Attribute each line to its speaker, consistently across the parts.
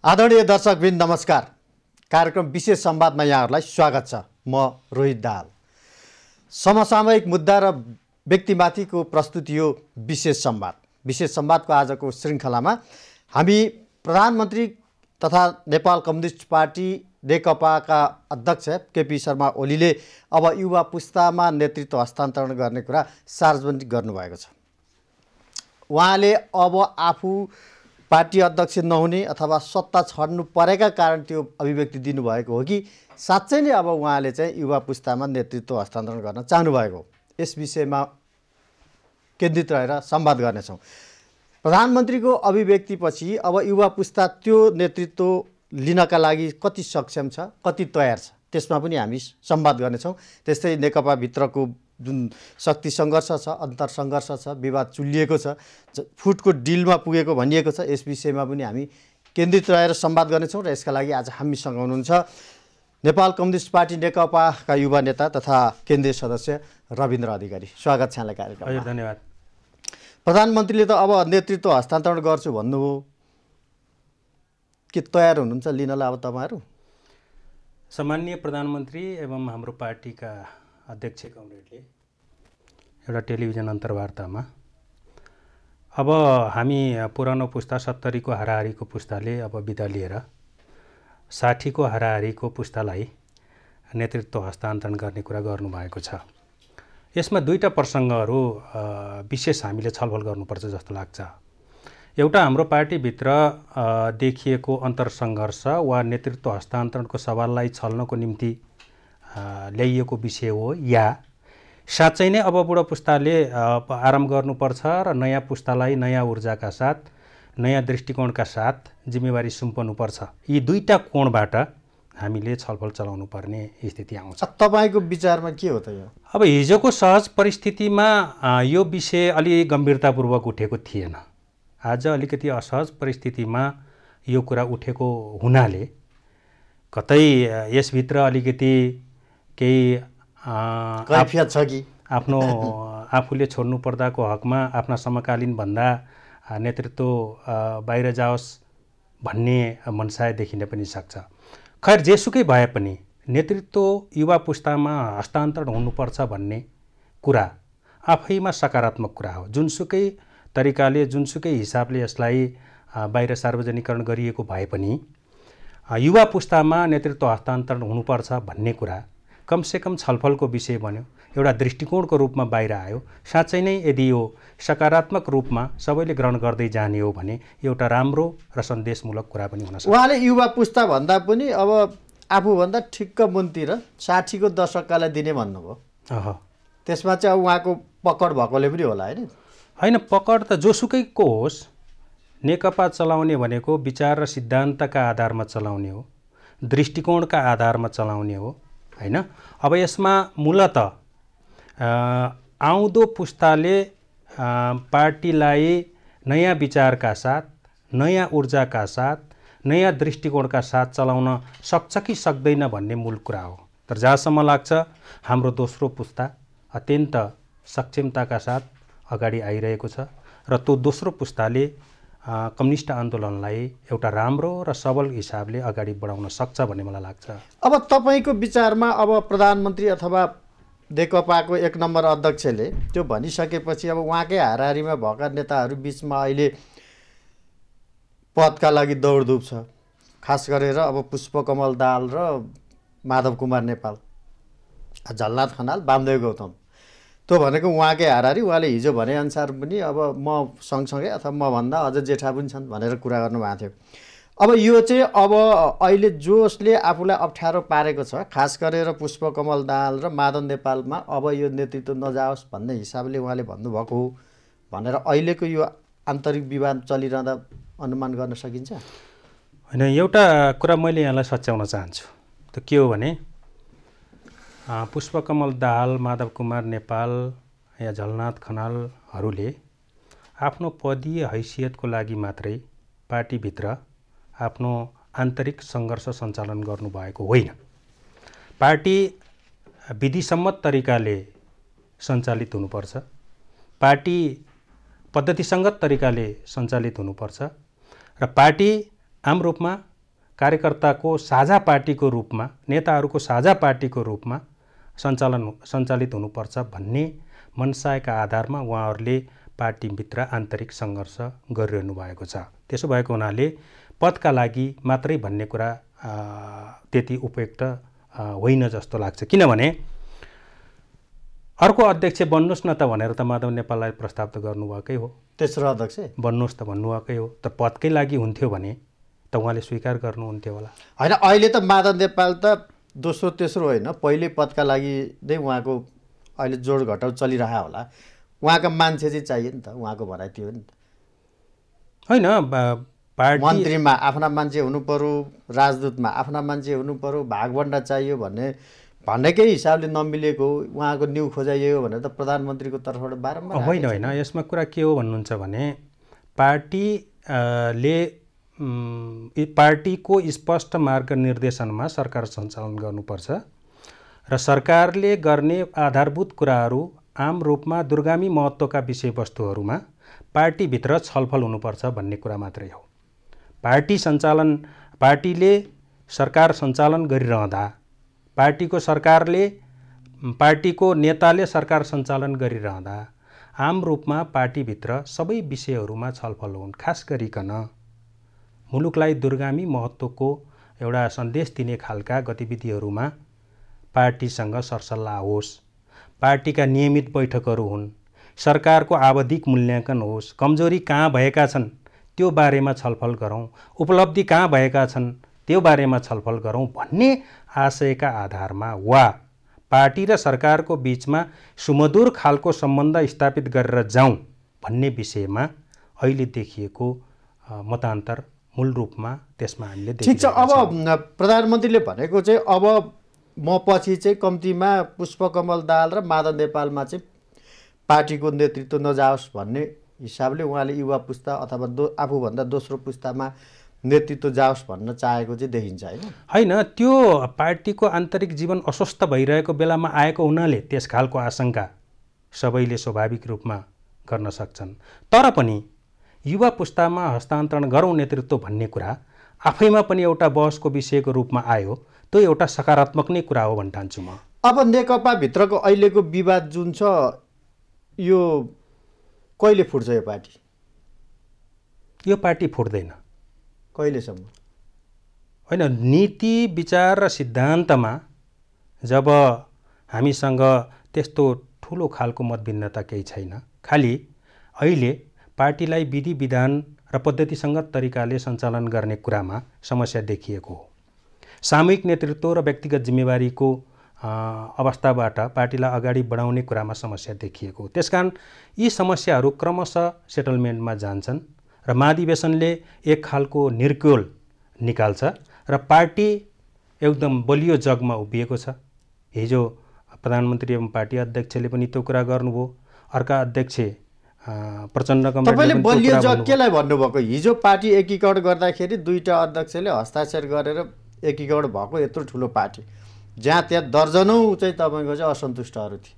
Speaker 1: आदरणीय दर्शकवृन्द नमस्कार। कार्यक्रम विशेष संवादमा यहाँहरूलाई स्वागत छ। म रोहित दाहाल। समसामयिक मुद्दा र व्यक्तिमाथिको प्रस्तुति हो विशेष संवाद। विशेष संवादको आजको श्रृङ्खलामा हामी प्रधानमन्त्री तथा नेपाल कम्युनिस्ट पार्टी नेकपाका अध्यक्ष केपी शर्मा ओलीले अब युवा पुस्तामा नेतृत्व हस्तान्तरण गर्ने कुरा सार्वजनिक गर्नुभएको छ। उहाँले अब आफू पार्टी अध्यक्ष नहुने अथवा सत्ता छड्नु परेका कारण त्यो अभिव्यक्ति दिनुभएको हो कि साँच्चै नै अब उहाँले चाहिँ युवा पुस्तामा नेतृत्व हस्तान्तरण गर्न चाहनुभएको हो। यस विषयमा केन्द्रित रहेर संवाद गर्नेछौँ। प्रधानमन्त्रीको अभिव्यक्तिपछि अब युवा पुस्ता त्यो नेतृत्व लिनका लागि कति सक्षम छ, कति तयार छ, त्यसमा पनि हामी संवाद गर्नेछौँ। त्यस्तै नेकपाभित्रको जुन शक्ति सङ्घर्ष छ, अन्तर सङ्घर्ष छ, विवाद चुलिएको छ, फुटको डिलमा पुगेको भनिएको छ, यस विषयमा पनि हामी केन्द्रित रहेर संवाद गर्नेछौँ। र यसका लागि आज हामीसँग हुनुहुन्छ नेपाल कम्युनिस्ट पार्टी नेकपाका युवा नेता तथा केन्द्रीय सदस्य रविन्द्र अधिकारी। स्वागत छ यहाँलाई कार्यक्रममा।
Speaker 2: धन्यवाद।
Speaker 1: प्रधानमन्त्रीले त अब नेतृत्व हस्तान्तरण गर्छु भन्नुभयो, के तयार हुनुहुन्छ लिनलाई अब तपाईँहरू?
Speaker 2: सम्माननीय प्रधानमन्त्री एवं हाम्रो पार्टीका अध्यक्ष कमरेडले एउटा टेलिभिजन अन्तर्वार्तामा अब हामी पुरानो पुस्ता 70 को हाराहारीको पुस्ताले अब बिदा लिएर 60 को हाराहारीको पुस्तालाई नेतृत्व हस्तान्तरण गर्ने कुरा गर्नुभएको छ। यसमा दुईटा प्रसङ्गहरू विशेष हामीले छलफल गर्नुपर्छ जस्तो लाग्छ। एउटा हाम्रो पार्टीभित्र देखिएको अन्तरसङ्घर्ष वा नेतृत्व हस्तान्तरणको सवाललाई छल्नको निम्ति ल्याइएको विषय हो, या साँच्चै नै अब बुढो पुस्ताले आराम गर्नुपर्छ र नयाँ पुस्तालाई नयाँ ऊर्जाका साथ, नयाँ दृष्टिकोणका साथ जिम्मेवारी सुम्पनुपर्छ। यी दुईटा कोणबाट हामीले छलफल चलाउनु पर्ने स्थिति आउँछ।
Speaker 1: तपाईँको विचारमा के हो त यो?
Speaker 2: अब हिजोको सहज परिस्थितिमा यो विषय अलि गम्भीरतापूर्वक उठेको थिएन। आज अलिकति असहज परिस्थितिमा यो कुरा उठेको हुनाले कतै यसभित्र अलिकति केही
Speaker 1: कैफियत छ कि
Speaker 2: आफ्नो आफूले छोड्नु पर्दाको हकमा आफ्ना समकालीन भन्दा नेतृत्व बाहिर जाओस् भन्ने मनसाय देखिन पनि सक्छ। खैर, जेसुकै भए पनि नेतृत्व युवा पुस्तामा हस्तान्तरण हुनुपर्छ भन्ने कुरा आफैमा सकारात्मक कुरा हो। जुनसुकै तरिकाले, जुनसुकै हिसाबले यसलाई बाहिर सार्वजनिकरण गरिएको भए पनि युवा पुस्तामा नेतृत्व हस्तान्तरण हुनुपर्छ भन्ने कुरा कमसेकम छलफलको विषय बन्यो, एउटा दृष्टिकोणको रूपमा बाहिर आयो। साँच्चै नै यदि यो सकारात्मक रूपमा सबैले ग्रहण गर्दै जाने हो भने एउटा राम्रो र सन्देशमूलक कुरा पनि हुन सक्छ।
Speaker 1: उहाँले युवा पुस्ता भन्दा पनि अब आफूभन्दा ठिक्क मुन्तिर 60 को दशककालाई दिने भन्नुभयो। त्यसमा चाहिँ अब उहाँको पकड भएकोले पनि होला होइन?
Speaker 2: होइन, पकड त जोसुकैको होस्, नेकपा चलाउने भनेको विचार र सिद्धान्तका आधारमा चलाउने हो, दृष्टिकोणका आधारमा चलाउने हो होइन। अब यसमा मूलत आउँदो पुस्ताले पार्टीलाई नयाँ विचारका साथ, नयाँ ऊर्जाका साथ, नयाँ दृष्टिकोणका साथ चलाउन सक्छ कि सक्दैन भन्ने मूल कुरा हो। तर जहाँसम्म लाग्छ हाम्रो दोस्रो पुस्ता अत्यन्त सक्षमताका साथ अगाडि आइरहेको छ र त्यो दोस्रो पुस्ताले कम्युनिस्ट आन्दोलनलाई एउटा राम्रो र सबल हिसाबले अगाडि बढाउन सक्छ भन्ने मलाई लाग्छ।
Speaker 1: अब तपाईँको विचारमा अब प्रधानमन्त्री अथवा नेकपाको 1 नम्बर अध्यक्षले त्यो भनिसकेपछि अब उहाँकै हाराहारीमा भएका नेताहरू बिचमा अहिले पदका लागि दौडधुप छ। खास गरेर अब पुष्पकमल दाहाल र माधव कुमार नेपाल, झलनाथ खनाल, वामदेव गौतम, त्यो भनेको उहाँकै हाराहारी। उहाँले हिजो भनेअनुसार पनि अब म सँगसँगै अथवा मभन्दा अझ जेठा पनि छन् भनेर कुरा गर्नुभएको थियो। अब यो चाहिँ अब अहिले जसले आफूलाई अप्ठ्यारो पारेको छ, खास गरेर पुष्पकमल दाहाल र माधव नेपालमा अब यो नेतृत्व नजाओस् भन्ने हिसाबले उहाँले भन्नुभएको हो भनेर अहिलेको यो आन्तरिक विवाद चलिरहँदा अनुमान गर्न सकिन्छ?
Speaker 2: होइन, एउटा कुरा मैले यहाँलाई सच्याउन चाहन्छु। त्यो के हो भने पुष्पकमल दाहाल, माधव कुमार नेपाल या झलनाथ खनालहरूले आफ्नो पदीय हैसियतको लागि मात्रै पार्टीभित्र आफ्नो आन्तरिक सङ्घर्ष सञ्चालन गर्नुभएको होइन। पार्टी विधिसम्मत तरिकाले सञ्चालित हुनुपर्छ, पार्टी पद्धतिसङ्गत तरिकाले सञ्चालित हुनुपर्छ र पार्टी आम रूपमा कार्यकर्ताको साझा पार्टीको रूपमा, नेताहरूको साझा पार्टीको रूपमा सञ्चालित हुनुपर्छ भन्ने मनसायका आधारमा उहाँहरूले पार्टीभित्र आन्तरिक सङ्घर्ष गरिरहनु भएको छ। त्यसो भएको हुनाले पदका लागि मात्रै भन्ने कुरा त्यति उपयुक्त होइन जस्तो लाग्छ। किनभने अर्को अध्यक्ष बन्नुहोस् न त भनेर त माधव नेपाललाई प्रस्ताव त गर्नुभएकै हो।
Speaker 1: तेस्रो अध्यक्ष
Speaker 2: बन्नुहोस् त भन्नुभएकै हो। त पदकै लागि हुन्थ्यो भने त उहाँले स्वीकार गर्नुहुन्थ्यो होला।
Speaker 1: होइन, अहिले त माधव नेपाल त दोस्रो तेस्रो होइन, पहिल्यै पदका लागि नै उहाँको अहिले जोड घटाउ चलिरहेको होला। उहाँका मान्छे चाहिँ चाहियो नि त, उहाँको भनाइ त्यो हो नि त।
Speaker 2: होइन,
Speaker 1: मन्त्रीमा आफ्ना मान्छे हुनु पर्यो, राजदूतमा आफ्ना मान्छे हुनु पर्यो, भागभन्डा चाहियो भन्नेकै हिसाबले नमिलेको उहाँको न्यु खोजाइयो भने त प्रधानमन्त्रीको तर्फबाट बारम्बार
Speaker 2: होइन होइन। यसमा कुरा के हो भन्नुहुन्छ भने पार्टीको स्पष्ट मार्गनिर्देशनमा सरकार सञ्चालन गर्नुपर्छ र सरकारले गर्ने आधारभूत कुराहरू आम रूपमा दूरगामी महत्त्वका विषयवस्तुहरूमा पार्टीभित्र छलफल हुनुपर्छ भन्ने कुरा मात्रै हो। पार्टीले सरकार सञ्चालन गरिरहँदा, पार्टीको नेताले सरकार सञ्चालन गरिरहँदा आम रूपमा पार्टीभित्र सबै विषयहरूमा छलफल हुन्। खास गरिकन मुलुकलाई दूरगामी महत्त्वको एउटा सन्देश दिने खालका गतिविधिहरूमा पार्टीसँग सरसल्लाह होस्, पार्टीका नियमित बैठकहरू हुन्, सरकारको आवधिक मूल्याङ्कन होस्, कमजोरी कहाँ भएका छन् त्यो बारेमा छलफल गरौँ, उपलब्धि कहाँ भएका छन् त्यो बारेमा छलफल गरौँ भन्ने आशयका आधारमा वा पार्टी र सरकारको बीचमा सुमधुर खालको सम्बन्ध स्थापित गरेर जाउँ भन्ने विषयमा अहिले देखिएको मतान्तर मूल रूपमा त्यसमा हामीले
Speaker 1: ठिक छ। अब प्रधानमन्त्रीले भनेको चाहिँ अब म पछि चाहिँ कम्तीमा पुष्पकमल दाहाल र माधव नेपालमा चाहिँ पार्टीको नेतृत्व नजाओस् भन्ने हिसाबले उहाँले युवा पुस्ता अथवा आफूभन्दा दोस्रो पुस्तामा नेतृत्व जाओस् भन्न चाहेको चाहिँ देखिन्छ
Speaker 2: होइन। त्यो पार्टीको आन्तरिक जीवन अस्वस्थ भइरहेको बेलामा आएको हुनाले त्यस खालको आशंका सबैले स्वाभाविक रूपमा गर्न सक्छन्। तर पनि युवा पुस्तामा हस्तान्तरण गरौँ नेतृत्व भन्ने कुरा आफैमा पनि एउटा बहसको विषयको रूपमा आयो। त्यो एउटा सकारात्मक नै कुरा हो भन्न ठान्छु म।
Speaker 1: अब नेकपाभित्रको अहिलेको विवाद जुन छ यो कहिले फुट्छ? यो पार्टी
Speaker 2: फुट्दैन।
Speaker 1: कहिलेसम्म?
Speaker 2: होइन, नीति विचार र सिद्धान्तमा जब हामीसँग त्यस्तो ठुलो खालको मतभिन्नता केही छैन, खालि अहिले पार्टीलाई विधि विधान र पद्धतिसङ्गत तरिकाले सञ्चालन गर्ने कुरामा समस्या देखिएको हो। सामूहिक नेतृत्व र व्यक्तिगत जिम्मेवारीको अवस्थाबाट पार्टीलाई अगाडि बढाउने कुरामा समस्या देखिएको हो। त्यसकारण यी समस्याहरू क्रमशः सेटलमेन्टमा जान्छन् र महाधिवेशनले एक खालको निर्क्योल निकाल्छ र पार्टी एकदम बलियो जगमा उभिएको छ। हिजो प्रधानमन्त्री एवं पार्टी अध्यक्षले पनि त्यो कुरा गर्नुभयो। अर्का अध्यक्ष प्रचण्डको
Speaker 1: तपाईँले बलियो जग केलाई भन्नुभएको? हिजो पार्टी एकीकरण गर्दाखेरि दुईटा अध्यक्षले हस्ताक्षर गरेर एकीकरण भएको यत्रो ठुलो पार्टी जहाँ त्यहाँ दर्जनौँ चाहिँ तपाईँको चाहिँ असन्तुष्टहरू थिए।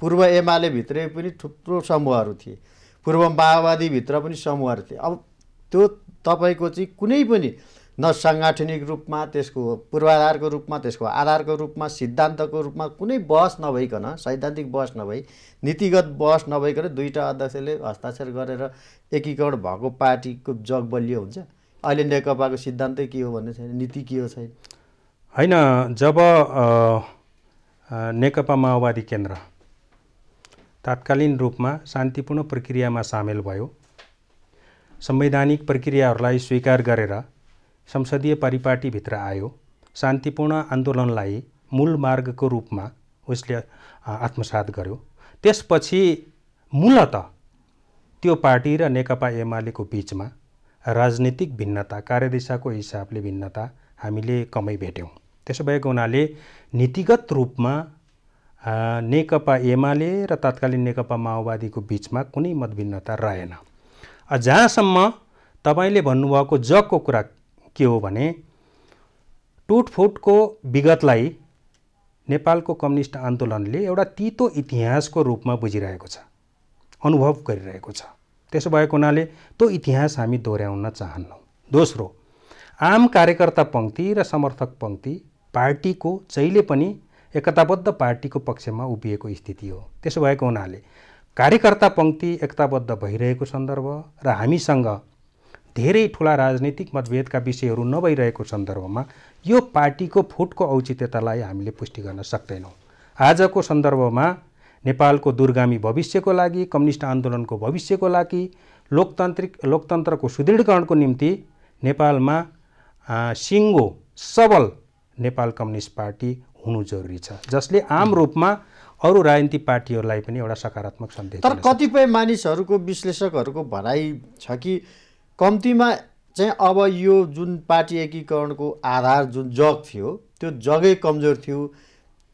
Speaker 1: पूर्व एमाले भित्रै पनि थुप्रो समूहहरू थिए, पूर्व माओवादीभित्र पनि समूहहरू थिए। अब त्यो तपाईँको चाहिँ कुनै पनि न साङ्गठनिक रूपमा, त्यसको पूर्वाधारको रूपमा, त्यसको आधारको रूपमा, सिद्धान्तको रूपमा कुनै बहस नभइकन, सैद्धान्तिक बहस नभई, नीतिगत बहस नभइकन दुईटा अध्यक्षले हस्ताक्षर गरेर एकीकरण भएको पार्टीको जग बलियो हुन्छ? अहिले नेकपाको सिद्धान्तै के हो भन्ने छैन, नीति के हो छैन।
Speaker 2: होइन, जब नेकपा माओवादी केन्द्र तात्कालीन रूपमा शान्तिपूर्ण प्रक्रियामा सामेल भयो, संवैधानिक प्रक्रियाहरूलाई स्वीकार गरेर संसदीय परिपाटीभित्र आयो, शान्तिपूर्ण आन्दोलनलाई मूल मार्गको रूपमा उसले आत्मसात गर्यो, त्यसपछि मूलत त्यो पार्टी र नेकपा एमालेको बीचमा राजनीतिक भिन्नता, कार्यदिशाको हिसाबले भिन्नता हामीले कमै भेट्यौँ। त्यसो भएको हुनाले नीतिगत रूपमा नेकपा एमाले र तत्कालीन नेकपा माओवादीको बीचमा कुनै मतभिन्नता रहेन। जहाँसम्म तपाईँले भन्नुभएको जगको कुरा के हो भने टुटफुटको विगतलाई नेपालको कम्युनिस्ट आन्दोलनले एउटा तितो इतिहासको रूपमा बुझिरहेको छ, अनुभव गरिरहेको छ। त्यसो भएको हुनाले त्यो इतिहास हामी दोहोऱ्याउन चाहन्नौँ। दोस्रो, आम कार्यकर्ता पङ्क्ति र समर्थक पङ्क्ति पार्टीको जहिले पनि एकताबद्ध पार्टीको पक्षमा उभिएको स्थिति हो। त्यसो भएको हुनाले कार्यकर्ता पङ्क्ति एकताबद्ध भइरहेको सन्दर्भ र हामीसँग धेरै ठुला राजनीतिक मतभेदका विषयहरू नभइरहेको सन्दर्भमा यो पार्टीको फुटको औचित्यतालाई हामीले पुष्टि गर्न सक्दैनौँ। आजको सन्दर्भमा नेपालको दूरगामी भविष्यको लागि, कम्युनिस्ट आन्दोलनको भविष्यको लागि, लोकतन्त्रको सुदृढीकरणको निम्ति नेपालमा सिङ्गो सबल नेपाल कम्युनिस्ट पार्टी हुनु जरुरी छ, जसले आम रूपमा अरू राजनीतिक पार्टीहरूलाई पनि एउटा सकारात्मक सन्देश।
Speaker 1: तर कतिपय मानिसहरूको, विश्लेषकहरूको भनाइ छ कि कम्तीमा चाहिँ अब यो जुन पार्टी एकीकरणको आधार जुन जग थियो त्यो जगै कमजोर थियो,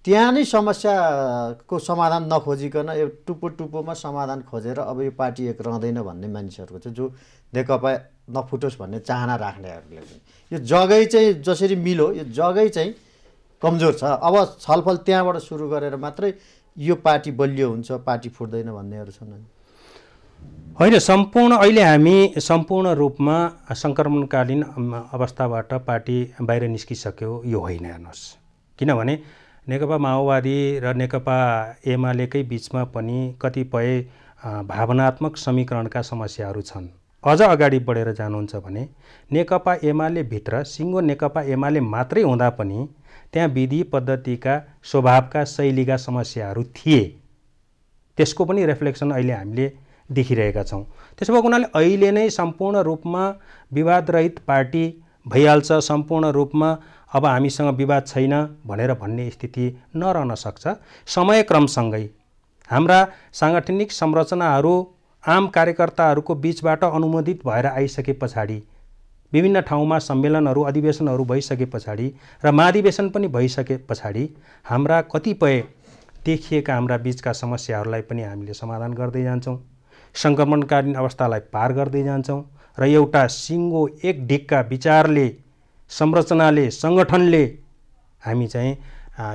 Speaker 1: त्यहाँ नै समस्याको समाधान नखोजिकन यो टुप्पोमा समाधान खोजेर अब यो पार्टी एक रहँदैन भन्ने मानिसहरूको छ, जो नेकपा नफुटोस् भन्ने चाहना राख्नेहरूले यो जगै चाहिँ जसरी मिलो यो जगै चाहिँ कमजोर छ, अब छलफल त्यहाँबाट सुरु गरेर मात्रै यो पार्टी बलियो हुन्छ, पार्टी फुट्दैन भन्नेहरू छन्।
Speaker 2: होइन, अहिले हामी सम्पूर्ण रूपमा सङ्क्रमणकालीन अवस्थाबाट पार्टी बाहिर निस्किसक्यो यो होइन। हेर्नुहोस्, किनभने नेकपा माओवादी र नेकपा एमालेकै बिचमा पनि कतिपय भावनात्मक समीकरणका समस्याहरू छन्। अझ अगाडि बढेर जानुहुन्छ भने नेकपा एमाले भित्र सिङ्गो नेकपा एमाले मात्रै हुँदा पनि त्यहाँ विधि पद्धतिका, स्वभावका, शैलीका समस्याहरू थिए। त्यसको पनि रिफ्लेक्सन अहिले हामीले देखिरहेका छौँ। त्यसो भएको हुनाले अहिले नै सम्पूर्ण रूपमा विवादरहित पार्टी भइहाल्छ, सम्पूर्ण रूपमा अब हामीसँग विवाद छैन भनेर भन्ने स्थिति नरहन सक्छ। समयक्रमसँगै हाम्रा साङ्गठनिक संरचनाहरू आम कार्यकर्ताहरूको बिचबाट अनुमोदित भएर आइसके पछाडि, विभिन्न ठाउँमा सम्मेलनहरू, अधिवेशनहरू भइसके पछाडि र महाधिवेशन पनि भइसके पछाडि हाम्रा कतिपय देखिएका हाम्रा बिचका समस्याहरूलाई पनि हामीले समाधान गर्दै जान्छौँ, सङ्क्रमणकालीन अवस्थालाई पार गर्दै जान्छौँ र एउटा सिङ्गो एक ढिक्का विचारले, संरचनाले, सङ्गठनले हामी चाहिँ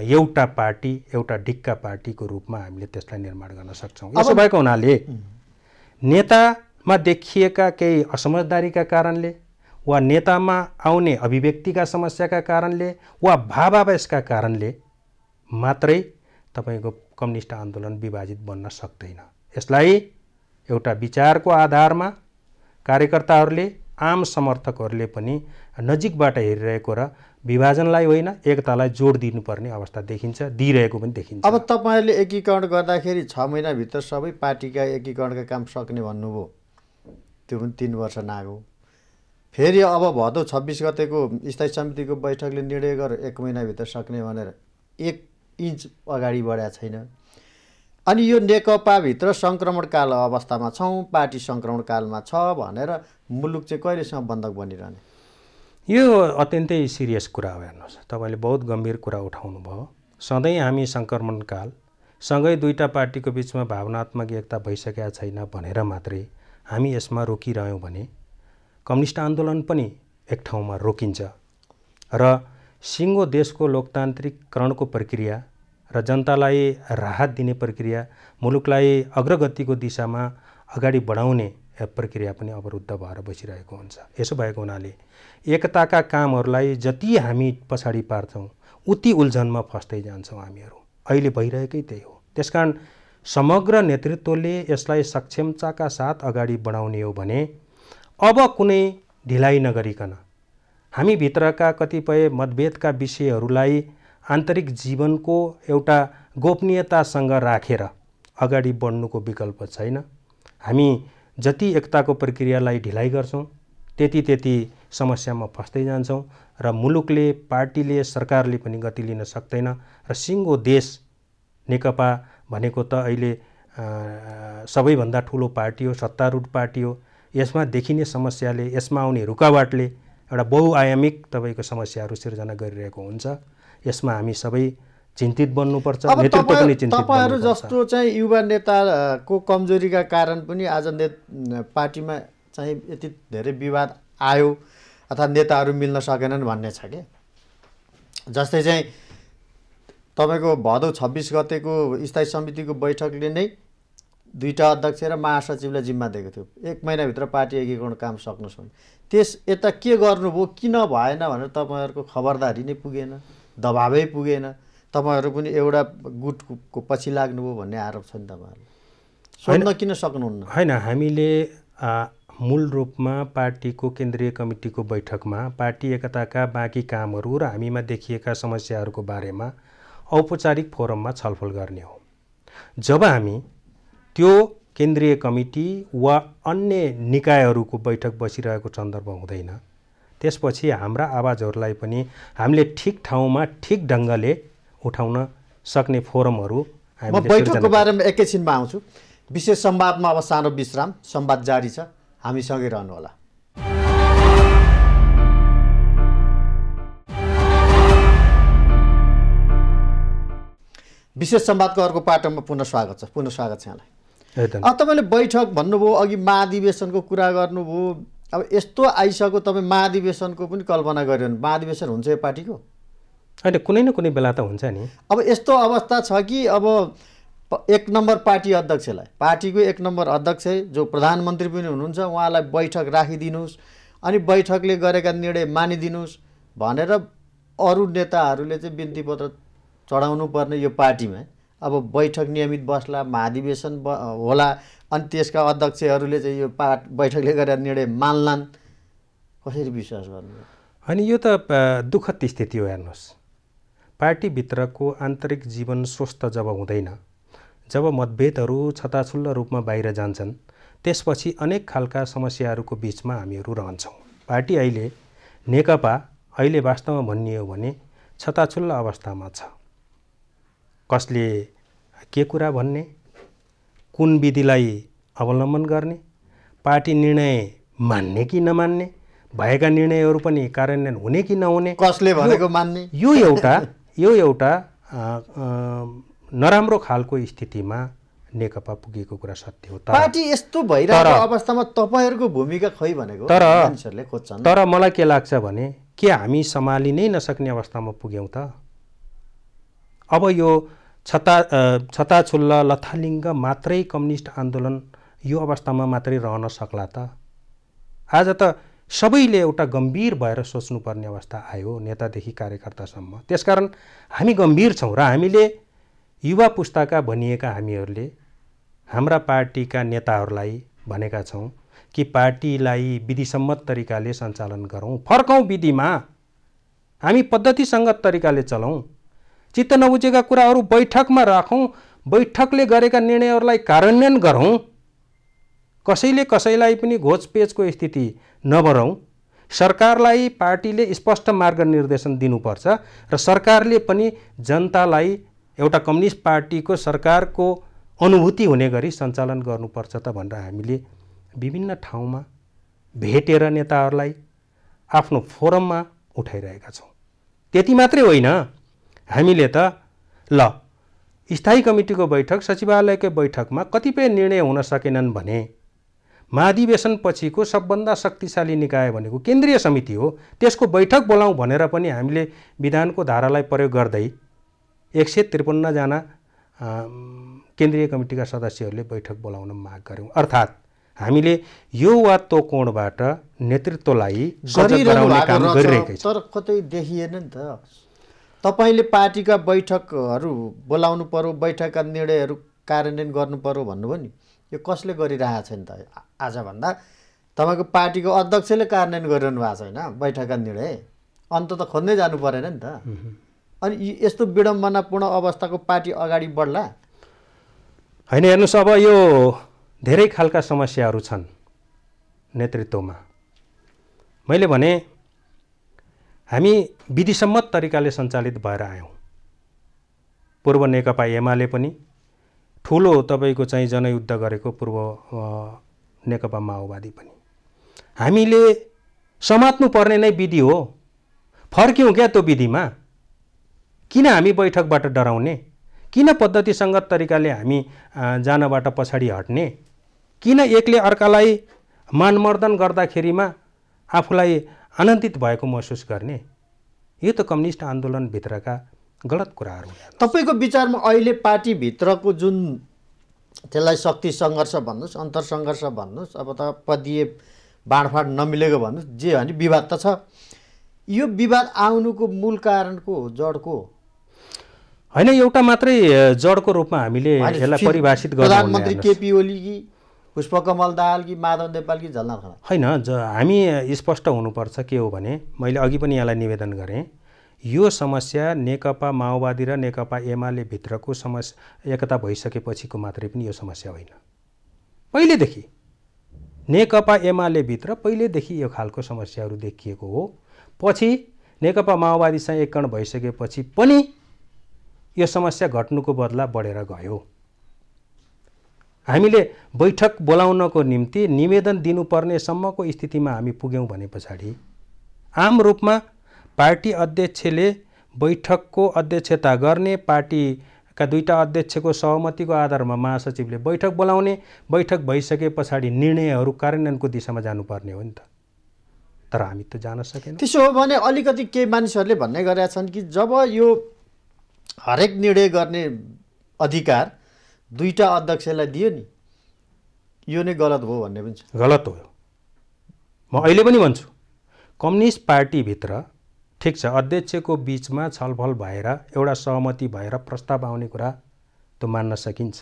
Speaker 2: एउटा पार्टी, एउटा ढिक्का पार्टीको रूपमा हामीले त्यसलाई निर्माण गर्न सक्छौँ। यसो भएको हुनाले नेतामा देखिएका केही असमझदारीका कारणले वा नेतामा आउने अभिव्यक्तिका समस्याका कारणले वा भावावेशका कारणले मात्रै तपाईँको कम्युनिस्ट आन्दोलन विभाजित बन्न सक्दैन। यसलाई एउटा विचारको आधारमा कार्यकर्ताहरूले, आम समर्थकहरूले पनि नजिकबाट हेरिरहेको र विभाजनलाई होइन एकतालाई जोड दिनुपर्ने अवस्था देखिन्छ, दिइरहेको पनि देखिन्छ।
Speaker 1: अब तपाईँहरूले एकीकरण गर्दाखेरि 6 महिनाभित्र सबै पार्टीका एकीकरणका काम सक्ने भन्नुभयो, त्यो पनि 3 वर्ष नाग्यो। फेरि अब भदौ 26 गतेको स्थायी समितिको बैठकले निर्णय गरेर 1 महिनाभित्र सक्ने भनेर 1 इन्च अगाडि बढाएको छैन। अनि यो नेकपाभित्र सङ्क्रमणकाल अवस्थामा छौँ, पार्टी सङ्क्रमणकालमा छ भनेर मुलुक चाहिँ कहिलेसम्म बन्धक बनिरहने?
Speaker 2: यो अत्यन्तै सिरियस कुरा हो। हेर्नुहोस्, तपाईँले बहुत गम्भीर कुरा उठाउनु भयो। सधैँ हामी सङ्क्रमणकाल सँगै दुईटा पार्टीको बिचमा भावनात्मक एकता भइसकेका छैन भनेर मात्रै हामी यसमा रोकिरह्यौँ भने कम्युनिस्ट आन्दोलन पनि एक ठाउँमा रोकिन्छ र सिङ्गो देशको लोकतान्त्रिकरणको प्रक्रिया र जनतालाई राहत दिने प्रक्रिया, मुलुकलाई अग्रगतिको दिशामा अगाडि बढाउने प्रक्रिया पनि अवरुद्ध भएर बसिरहेको हुन्छ। यसो भएको हुनाले एकताका कामहरूलाई जति हामी पछाडि पार्छौँ उति उल्झनमा फस्दै जान्छौँ हामीहरू। अहिले भइरहेकै त्यही हो। त्यसकारण समग्र नेतृत्वले यसलाई सक्षमताका साथ अगाडि बढाउने हो भने अब कुनै ढिलाइ नगरिकन हामी भित्रका कतिपय मतभेदका विषयहरूलाई आन्तरिक जीवनको एउटा गोपनीयतासँग राखेर अगाडि बढ्नुको विकल्प छैन। हामी जति एकताको प्रक्रियालाई ढिलाइ गर्छौँ त्यति समस्यामा फस्दै जान्छौँ र मुलुकले, पार्टीले, सरकारले पनि गति लिन सक्दैन र सिङ्गो देश नेकपा भनेको त अहिले सबैभन्दा ठुलो पार्टी हो, सत्तारूढ पार्टी हो। यसमा देखिने समस्याले, यसमा आउने रुकावटले एउटा बहुआयामिक तपाईँको समस्याहरू सिर्जना गरिरहेको हुन्छ। यसमा हामी सबै चिन्तित बन्नुपर्छ, नेतृत्व पनि चिन्तित बन्नुपर्छ।
Speaker 1: तपाईहरु जस्तो चाहिँ युवा नेताको कमजोरीका कारण पनि आज पार्टीमा चाहिँ यति धेरै विवाद आयो अथवा नेताहरू मिल्न सकेनन् भन्ने छ के। जस्तै चाहिँ तपाईको भदौ 26 गतेको स्थायी समितिको बैठकले नै दुईटा अध्यक्ष र महासचिवलाई जिम्मा दिएको थियो 1 महिनाभित्र पार्टी एकीकरण काम सक्नुहोस् भने त्यस यता के गर्नुभयो किन भएन भनेर तपाईँहरूको खबरदारी नै पुगेन दबाबै पुगेन तपाईँहरू पनि एउटा गुटको पछि लाग्नुभयो भन्ने आरोप छ नि तपाईँहरूले सोध्न किन सक्नुहुन्न
Speaker 2: होइन हामीले मूल रूपमा पार्टीको केन्द्रीय कमिटीको बैठकमा पार्टी एकताका बाँकी कामहरू र हामीमा देखिएका समस्याहरूको बारेमा औपचारिक फोरममा छलफल गर्ने हो जब हामी त्यो केन्द्रीय कमिटी वा अन्य निकायहरूको बैठक बसिरहेको सन्दर्भ हुँदैन त्यसपछि हाम्रा आवाजहरूलाई पनि हामीले ठिक ठाउँमा ठिक ढङ्गले उठाउन सक्ने फोरमहरू
Speaker 1: म बैठकको बारेमा एकैछिनमा आउँछु विशेष संवादमा अब सानो विश्राम संवाद जारी छ हामीसँगै रहनुहोला विशेष संवादको अर्को पाटोमा पुनः स्वागत छ यहाँलाई अब तपाईँले बैठक भन्नुभयो अघि महाधिवेशनको कुरा गर्नुभयो अब यस्तो आइसक्यो तपाईँ महाधिवेशनको पनि कल्पना गरिरहनु महाधिवेशन हुन्छ यो पार्टीको
Speaker 2: होइन कुनै न कुनै बेला त हुन्छ नि
Speaker 1: अब यस्तो अवस्था छ कि अब 1 नम्बर पार्टी अध्यक्षलाई पार्टीको 1 नम्बर अध्यक्ष जो प्रधानमन्त्री पनि हुनुहुन्छ उहाँलाई बैठक राखिदिनुहोस् अनि बैठकले गरेका निर्णय मानिदिनुहोस् भनेर अरू नेताहरूले चाहिँ बिन्ती पत्र चढाउनु पर्ने यो पार्टीमा अब बैठक नियमित बस्ला महाधिवेशन होला अनि त्यसका अध्यक्षहरूले चाहिँ यो बैठकले गरेर निर्णय मान्लान् कसरी विश्वास गर्नु
Speaker 2: अनि यो त दुःखद स्थिति हो हेर्नुहोस् पार्टीभित्रको आन्तरिक जीवन स्वस्थ जब हुँदैन जब मतभेदहरू छताछुल्ल रूपमा बाहिर जान्छन् त्यसपछि अनेक खालका समस्याहरूको बिचमा हामीहरू रहन्छौँ पार्टी अहिले नेकपा अहिले वास्तवमा भन्ने हो भने छताछुल्ल अवस्थामा छ कसले के कुरा भन्ने कुन विधिलाई अवलम्बन गर्ने पार्टी निर्णय मान्ने कि नमान्ने भएका निर्णयहरू पनि कार्यान्वयन हुने कि नहुने
Speaker 1: कसले भनेको मान्ने
Speaker 2: यो एउटा नराम्रो खालको स्थितिमा नेकपा पुगेको कुरा सत्य हो
Speaker 1: पार्टी यस्तो भइरहेको अवस्थामा तपाईँहरूको भूमिका खै भनेको मानिसहरूले खोज्छन्
Speaker 2: तर मलाई के लाग्छ भने के हामी सम्हालि नै नसक्ने अवस्थामा पुग्यौँ त अब यो छताछुल्ल लथालिङ्ग मात्रै कम्युनिस्ट आन्दोलन यो अवस्थामा मात्रै रहन सक्ला त आज त सबैले एउटा गम्भीर भएर सोच्नुपर्ने अवस्था आयो नेतादेखि कार्यकर्तासम्म त्यसकारण हामी गम्भीर छौँ र हामीले युवा पुस्ताका भनिएका हामीहरूले हाम्रा पार्टीका नेताहरूलाई भनेका छौँ कि पार्टीलाई विधिसम्मत तरिकाले सञ्चालन गरौँ फर्कौँ विधिमा हामी पद्धतिसङ्गत तरिकाले चलौँ चित्त नबुझेका कुराहरू बैठकमा राखौँ बैठकले गरेका निर्णयहरूलाई कार्यान्वयन गरौँ कसैले कसैलाई पनि घोचपेचको स्थिति नबरौँ सरकारलाई पार्टीले स्पष्ट मार्गनिर्देशन दिनुपर्छ र सरकारले पनि जनतालाई एउटा कम्युनिस्ट पार्टीको सरकारको अनुभूति हुने गरी सञ्चालन गर्नुपर्छ त भनेर हामीले विभिन्न ठाउँमा भेटेर नेताहरूलाई आफ्नो फोरममा उठाइरहेका छौँ त्यति मात्रै होइन हामीले त ल स्थायी कमिटीको बैठक सचिवालयकै बैठकमा कतिपय निर्णय हुन सकेनन् भने महाधिवेशन पछिको सबभन्दा शक्तिशाली निकाय भनेको केन्द्रीय समिति हो त्यसको बैठक बोलाउँ भनेर पनि हामीले विधानको धारालाई प्रयोग गर्दै 153 जना केन्द्रीय कमिटीका सदस्यहरूले बैठक बोलाउन माग गर्यौं अर्थात् हामीले यो वा त्यो कोणबाट नेतृत्वलाई सजग गराउने काम गरिरहेका छौं
Speaker 1: तर कतै देखिएन नि त तपाईले पार्टीका बैठकहरू बोलाउनु पर्यो बैठकका निर्णयहरू कार्यान्वयन गर्नु पर्यो भन्नुभयो नि यो कसले गरिरहेको छ नि त आज भन्दा तपाईको पार्टीको अध्यक्षले कार्यान्वयन गरिरहनु भएको छैन बैठकका निर्णय अन्त त खोज्दै जानु परेन नि त अनि यस्तो विडम्बनापूर्ण अवस्थाको पार्टी अगाडि बढ्ला
Speaker 2: हैन हेर्नुस् अब यो धेरै खालका समस्याहरू छन् नेतृत्वमा मैले भने हामी विधिसम्मत तरिकाले सञ्चालित भएर आयौं पूर्व नेकपा एमाले पनि ठूलो तपाईको चाहिँ जनयुद्ध गरेको पूर्व नेकपा माओवादी पनि हामीले समात्नु पर्ने नै विधि हो फर्क्यौं क्या त्यो विधिमा किन हामी बैठकबाट डराउने किन पद्धतिसंगत तरिकाले हामी जानबाट पछाडी हट्ने किन एकले अर्कालाई मानमर्दन गर्दाखेरिमा आफूलाई आनन्दित भएको महसुस गर्ने यो त कम्युनिस्ट आन्दोलन भित्रका गलत कुराहरू
Speaker 1: तपाईको विचारमा अहिले पार्टी भित्रको जुन त्यसलाई शक्ति सङ्घर्ष भन्नुहोस्, अन्तरसङ्घर्ष भन्नुहोस्, अब त पदीय बाँडफाँड नमिलेको भन्नुहोस्, जे भने विवाद त छ। यो विवाद आउनुको मूल कारणको जडको
Speaker 2: होइन, एउटा मात्रै जडको रूपमा हामीले यसलाई परिभाषित गर्न
Speaker 1: प्रधानमन्त्री केपी ओली कि पुष्पकमल दाहाल कि माधव नेपाल कि झलनाथ खनाल
Speaker 2: होइन। हामी स्पष्ट हुनुपर्छ के हो भने, मैले अघि पनि यहाँलाई निवेदन गरेँ, यो समस्या नेकपा माओवादी र नेकपा एमाले भित्रको समस्या एकता भइसकेपछिको मात्रै पनि यो समस्या होइन। पहिलेदेखि नेकपा एमाले भित्र पहिलेदेखि यो खालको समस्याहरू देखिएको हो। पछि नेकपा माओवादीसँग एककण भइसकेपछि पनि यो समस्या घट्नुको बदला बढेर गयो। हामीले बैठक बोलाउनको निम्ति निवेदन दिनुपर्ने सम्मको स्थितिमा हामी पुग्यौँ भने पछाडि आम रूपमा पार्टी अध्यक्षले बैठकको अध्यक्षता गर्ने, पार्टीका दुईटा अध्यक्षको सहमतिको आधारमा महासचिवले बैठक बोलाउने, बैठक भइसके पछाडि निर्णयहरू कार्यान्वयनको दिशामा जानुपर्ने हो नि त। तर हामी त जान सकेनौँ।
Speaker 1: त्यसो हो भने अलिकति केही मानिसहरूले भन्ने गरेका छन् कि जब यो हरेक निर्णय गर्ने अधिकार दुईटा अध्यक्षलाई दियो नि, यो नै गलत भयो भन्ने पनि छ।
Speaker 2: गलत हो। म अहिले पनि भन्छु, कम्युनिस्ट पार्टीभित्र ठिक छ, अध्यक्षको बिचमा छलफल भएर एउटा सहमति भएर प्रस्ताव आउने कुरा त मान्न सकिन्छ।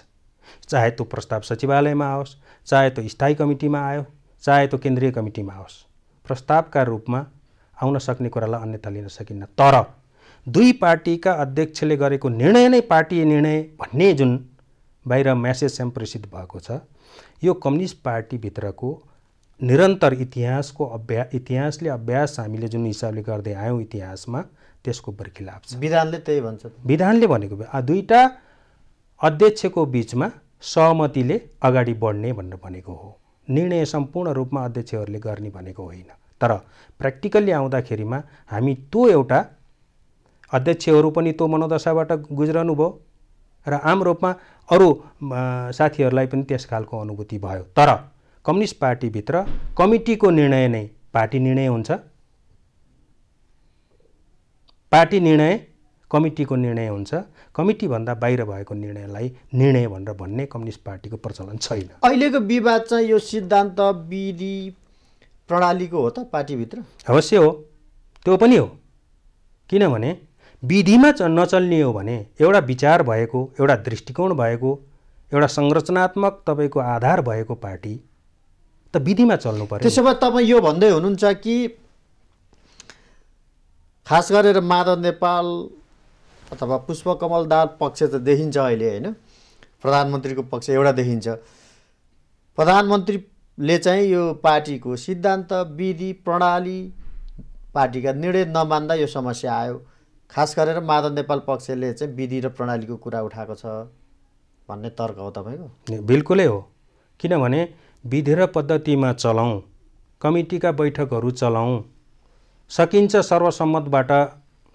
Speaker 2: चाहे त्यो प्रस्ताव सचिवालयमा आओस्, चाहे त्यो स्थायी कमिटीमा आयो, चाहे त्यो केन्द्रीय कमिटीमा आओस्, प्रस्तावका रूपमा आउन सक्ने कुरालाई अन्यथा लिन सकिन्न। तर दुई पार्टीका अध्यक्षले गरेको निर्णय नै पार्टी निर्णय भन्ने जुन बाहिर म्यासेज सम्प्रेषित भएको छ, यो कम्युनिस्ट पार्टीभित्रको निरन्तर इतिहासले अभ्यास हामीले जुन हिसाबले गर्दै आयौँ इतिहासमा, त्यसको बर्खिलाप छ।
Speaker 1: विधानले त्यही भन्छ।
Speaker 2: विधानले भनेको दुईटा अध्यक्षको बिचमा सहमतिले अगाडि बढ्ने भनेर भनेको हो। निर्णय सम्पूर्ण रूपमा अध्यक्षहरूले गर्ने भनेको होइन। तर प्र्याक्टिकल्ली आउँदाखेरिमा हामी त्यो एउटा अध्यक्षहरू पनि त्यो मनोदशाबाट गुज्रनु भयो र आम रूपमा अरू साथीहरूलाई पनि त्यस खालको अनुभूति भयो। तर कम्युनिस्ट पार्टीभित्र कमिटीको निर्णय नै पार्टी निर्णय हुन्छ, पार्टी निर्णय कमिटीको निर्णय हुन्छ, कमिटीभन्दा बाहिर भएको निर्णयलाई निर्णय भनेर भन्ने कम्युनिस्ट पार्टीको प्रचलन छैन।
Speaker 1: अहिलेको विवाद चाहिँ यो सिद्धान्त विधि प्रणालीको हो त पार्टीभित्र?
Speaker 2: अवश्य हो, त्यो पनि हो। किनभने विधिमा नचल्ने हो भने एउटा विचार भएको, एउटा दृष्टिकोण भएको, एउटा संरचनात्मक तपाईँको आधार भएको पार्टी त विधिमा चल्नु पर्यो।
Speaker 1: त्यसो भए तपाईँ यो भन्दै हुनुहुन्छ कि खास गरेर माधव नेपाल अथवा पुष्पकमल दाहाल पक्ष त देखिन्छ अहिले होइन, प्रधानमन्त्रीको पक्ष एउटा देखिन्छ। प्रधानमन्त्रीले चाहिँ यो पार्टीको सिद्धान्त विधि प्रणाली पार्टीका निर्णय नमान्दा यो समस्या आयो, खास गरेर माधव नेपाल पक्षले चाहिँ विधि र प्रणालीको कुरा उठाएको छ भन्ने तर्क हो तपाईँको?
Speaker 2: बिल्कुलै हो। किनभने विधि र पद्धतिमा चलाउँ, कमिटीका बैठकहरू चलाउँ, सकिन्छ सर्वसम्मतबाट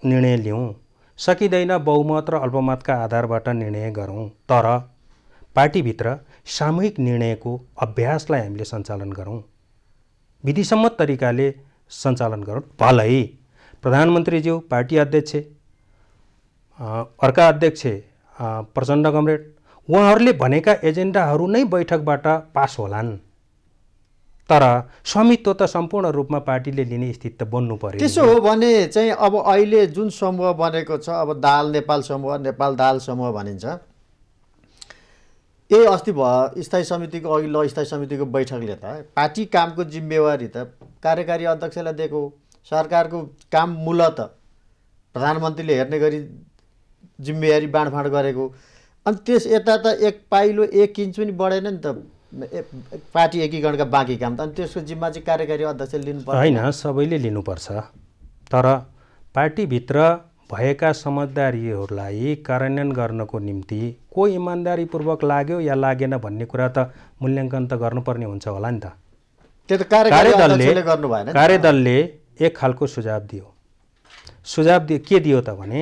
Speaker 2: निर्णय लिउँ, सकिँदैन बहुमत र अल्पमतका आधारबाट निर्णय गरौँ। तर पार्टीभित्र सामूहिक निर्णयको अभ्यासलाई हामीले सञ्चालन गरौँ, विधिसम्मत तरिकाले सञ्चालन गरौँ। भलै प्रधानमन्त्रीज्यू, पार्टी अध्यक्ष, अर्का अध्यक्ष प्रचण्ड कमरेड, उहाँहरूले भनेका एजेन्डाहरू नै बैठकबाट पास होलान्, तर स्वामित्व त सम्पूर्ण रूपमा पार्टीले लिने स्थिति त बन्नु पर्यो।
Speaker 1: त्यसो हो भने चाहिँ अब अहिले जुन समूह बनेको छ, अब दाहाल नेपाल समूह, नेपाल दाहाल समूह भनिन्छ, अस्ति स्थायी समितिको अघिल्लो स्थायी समितिको बैठकले त पार्टी कामको जिम्मेवारी त कार्यकारी अध्यक्षलाई दिएको, सरकारको काम मूलत प्रधानमन्त्रीले हेर्ने गरी जिम्मेवारी बाँडफाँड गरेको, अनि त्यस यता त एक पाइलो एक इन्च पनि बढेन नि त पार्टी एकीकरणका बाँकी काम त, अनि त्यसको जिम्मा चाहिँ कार्यकारी अध्यक्षले लिनुपर्छ?
Speaker 2: होइन, सबैले लिनुपर्छ। तर पार्टीभित्र भएका समझदारीहरूलाई कार्यान्वयन गर्नको निम्ति को इमान्दारीपूर्वक लाग्यो या लागेन भन्ने कुरा त मूल्याङ्कन त गर्नुपर्ने हुन्छ होला नि त।
Speaker 1: त्यो त कार्यकारी अध्यक्षले गर्नु भएन।
Speaker 2: कार्यदलले एक खालको सुझाव दियो। के दियो त भने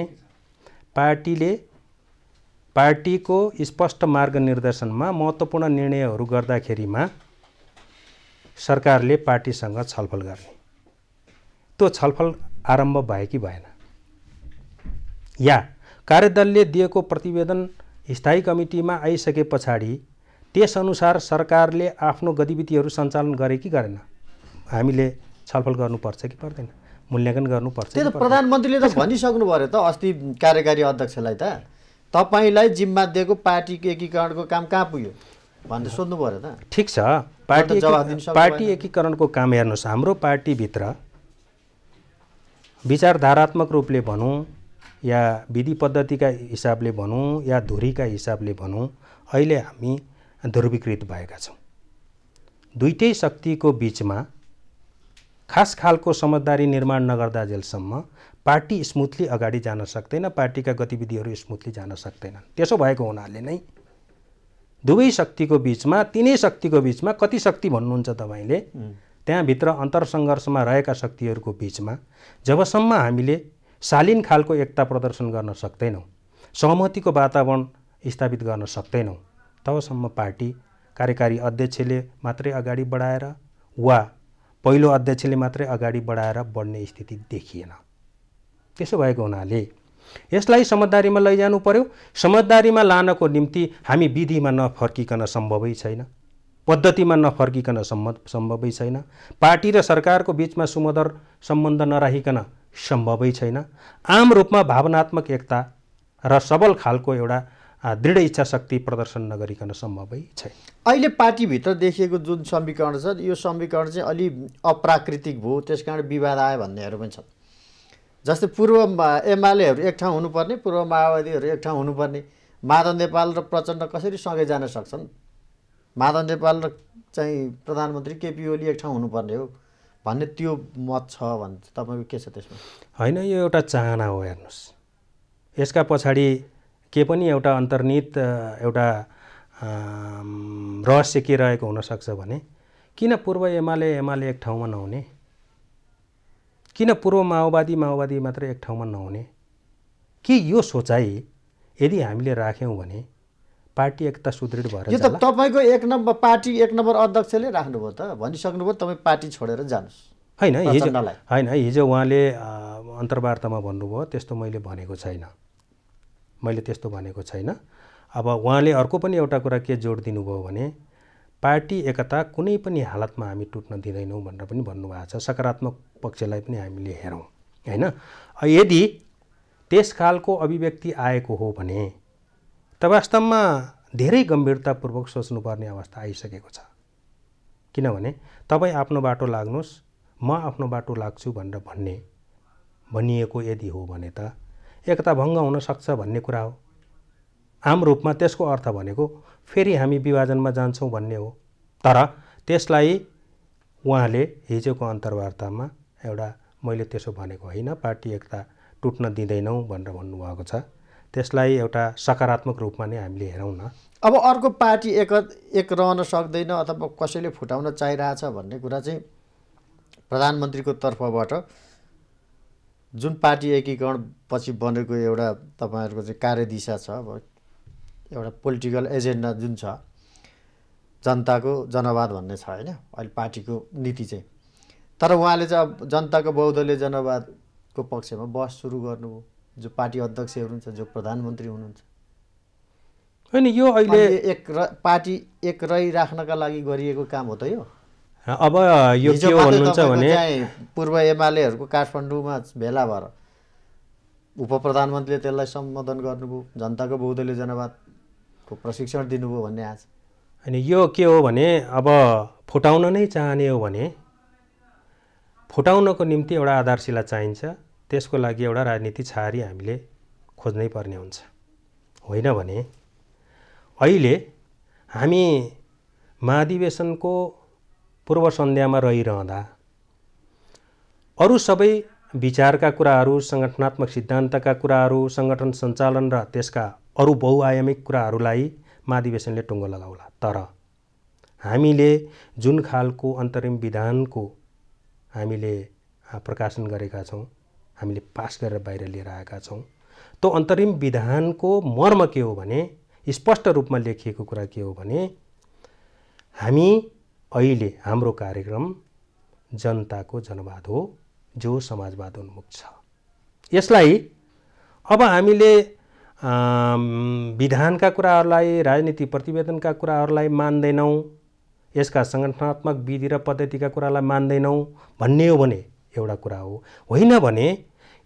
Speaker 2: पार्टीको स्पष्ट मार्गनिर्देशनमा महत्त्वपूर्ण निर्णयहरू गर्दाखेरिमा सरकारले पार्टीसँग छलफल गर्ने। त्यो छलफल आरम्भ भयो कि भएन? या कार्यदलले दिएको प्रतिवेदन स्थायी कमिटीमा आइसके पछाडि त्यसअनुसार सरकारले आफ्नो गतिविधिहरू सञ्चालन गरे कि गरेन, हामीले छलफल गर्नुपर्छ कि पर्दैन, मूल्याङ्कन गर्नुपर्छ।
Speaker 1: त्यो त प्रधानमन्त्रीले त भनिसक्नु पर्यो त अस्ति कार्यकारी अध्यक्षलाई त, तपाईँलाई जिम्मा दिएको पार्टी एकीकरणको काम कहाँ पुग्यो भनेर सोध्नु पर्यो त।
Speaker 2: ठिक छ, पार्टी एकीकरणको काम हेर्नुहोस्, हाम्रो पार्टीभित्र विचारधारात्मक रूपले भनौँ या विधि पद्धतिका हिसाबले भनौँ या धुरीका हिसाबले भनौँ, अहिले हामी ध्रुवीकृत भएका छौँ। दुईटै शक्तिको बिचमा खास खालको समझदारी निर्माण नगर्दा जेलसम्म पार्टी स्मुथली अगाडि जान सक्दैन, पार्टीका गतिविधिहरू स्मुथली जान सक्दैनन्। त्यसो भएको हुनाले नै दुवै शक्तिको बिचमा, तिनै शक्तिको बिचमा, कति शक्ति भन्नुहुन्छ तपाईँले, त्यहाँभित्र अन्तरसङ्घर्षमा रहेका शक्तिहरूको बिचमा जबसम्म हामीले शालीन खालको एकता प्रदर्शन गर्न सक्दैनौँ, सहमतिको वातावरण स्थापित गर्न सक्दैनौँ, तबसम्म पार्टी कार्यकारी अध्यक्षले मात्रै अगाडि बढाएर वा पहिलो अध्यक्षले मात्रै अगाडि बढाएर बढ्ने स्थिति देखिएन। त्यसो भएको हुनाले यसलाई समझदारीमा लैजानु पर्यो। समझदारीमा लानको निम्ति हामी विधिमा नफर्किकन सम्भवै छैन, पद्धतिमा नफर्किकन सम्भवै छैन, पार्टी र सरकारको बिचमा सुमधुर सम्बन्ध नराखिकन सम्भवै छैन, आम रूपमा भावनात्मक एकता र सबल खालको एउटा दृढ इच्छा शक्ति प्रदर्शन नगरिकन सम्भवै छैन।
Speaker 1: अहिले पार्टीभित्र देखिएको जुन समीकरण छ, यो समीकरण चाहिँ अलि अप्राकृतिक भयो, त्यसकारण विवाद आयो भन्नेहरू पनि छन्। जस्तै पूर्व एमालेहरू एक ठाउँ हुनुपर्ने, पूर्व माओवादीहरू एक ठाउँ हुनुपर्ने, माधव नेपाल र प्रचण्ड कसरी सँगै जान सक्छन्? माधव नेपाल र चाहिँ प्रधानमन्त्री केपी ओली एक ठाउँ हुनुपर्ने हो भन्ने त्यो मत छ भने तपाईँको के छ त्यसमा?
Speaker 2: होइन, यो एउटा चाहना हो। हेर्नुहोस्, यसका पछाडि के पनि एउटा अन्तर्निहित एउटा रहस्य के रहेको हुनसक्छ भने किन पूर्व एमाले एक ठाउँमा नहुने, किन पूर्व माओवादी मात्रै एक ठाउँमा नहुने, कि यो सोचाइ यदि हामीले राख्यौँ भने पार्टी एकता सुदृढ भएर
Speaker 1: यो त तपाईँको पार्टी एक नम्बर अध्यक्षले राख्नुभयो त, भनिसक्नुभयो तपाईँ पार्टी छोडेर जानुहोस्।
Speaker 2: होइन, हिजो उहाँले अन्तर्वार्तामा भन्नुभयो, त्यस्तो मैले भनेको छैन। अब उहाँले अर्को पनि एउटा कुरा के जोड दिनुभयो भने पार्टी एकता कुनै पनि हालतमा हामी टुट्न दिँदैनौँ भनेर पनि भन्नुभएको छ। सकारात्मक पक्षलाई पनि हामीले हेरौँ, होइन? यदि त्यस खालको अभिव्यक्ति आएको हो भने त वास्तवमा धेरै गम्भीरतापूर्वक सोच्नुपर्ने अवस्था आइसकेको छ। किनभने तपाईँ आफ्नो बाटो लाग्नुहोस्, म आफ्नो बाटो लाग्छु भनेर भनिएको यदि हो भने त एकता भङ्ग हुन सक्छ भन्ने कुरा हो। आम रूपमा त्यसको अर्थ भनेको फेरि हामी विभाजनमा जान्छौँ भन्ने हो। तर त्यसलाई उहाँले हिजोको अन्तर्वार्तामा एउटा मैले त्यसो भनेको होइन, पार्टी एकता टुट्न दिँदैनौँ भनेर भन्नुभएको छ। त्यसलाई एउटा सकारात्मक रूपमा नै हामीले हेरौँ न।
Speaker 1: अब अर्को पार्टी एक रहन सक्दैन अथवा कसैले फुटाउन चाहिरहेछ भन्ने कुरा चाहिँ प्रधानमन्त्रीको तर्फबाट जुन पार्टी एकीकरण पछि बनेको एउटा तपाईँहरूको चाहिँ कार्यदिशा छ, अब एउटा पोलिटिकल एजेन्डा जुन छ, जनताको जनवाद भन्ने छ, होइन? अहिले पार्टीको नीति चाहिँ। तर उहाँले चाहिँ अब जनताको बहुदलीय जनवादको पक्षमा बहस सुरु गर्नुभयो, जो पार्टी अध्यक्ष हुनुहुन्छ, जो प्रधानमन्त्री हुनुहुन्छ।
Speaker 2: होइन, यो अहिले
Speaker 1: पार्टी एक रहिराख्नका लागि गरिएको काम हो त यो?
Speaker 2: अब यो के हो भन्नुहुन्छ भने
Speaker 1: पूर्व एमालेहरूको काठमाडौँमा भेला भएर उप प्रधानमन्त्रीले त्यसलाई सम्बोधन गर्नुभयो, जनताको बहुदलीय जनवादको प्रशिक्षण दिनुभयो भन्ने आज।
Speaker 2: अनि यो के हो भने अब फुटाउन नै चाहने हो भने फुटाउनको निम्ति एउटा आधारशिला चाहिन्छ, त्यसको लागि एउटा राजनीति छहारी हामीले खोज्नै पर्ने हुन्छ। होइन भने अहिले हामी महाधिवेशनको पूर्व सन्ध्यामा रहिरहँदा अरू सबै विचारका कुराहरू, सङ्गठनात्मक सिद्धान्तका कुराहरू, सङ्गठन सञ्चालन र त्यसका अरू बहुआयामिक कुराहरूलाई महाधिवेशनले टुङ्गो लगाउला। तर हामीले जुन खालको अन्तरिम विधानको हामीले प्रकाशन गरेका छौँ, हामीले पास गरेर बाहिर लिएर आएका छौँ, त्यो अन्तरिम विधानको मर्म के हो भने, स्पष्ट रूपमा लेखिएको कुरा के हो भने, हामी अहिले हाम्रो कार्यक्रम जनताको जनवाद हो, जो समाजवाद उन्मुख छ। यसलाई अब हामीले विधानका कुराहरूलाई, राजनीतिक प्रतिवेदनका कुराहरूलाई मान्दैनौँ, यसका सङ्गठनात्मक विधि र पद्धतिका कुरालाई मान्दैनौँ भन्ने हो भने एउटा कुरा हो। होइन भने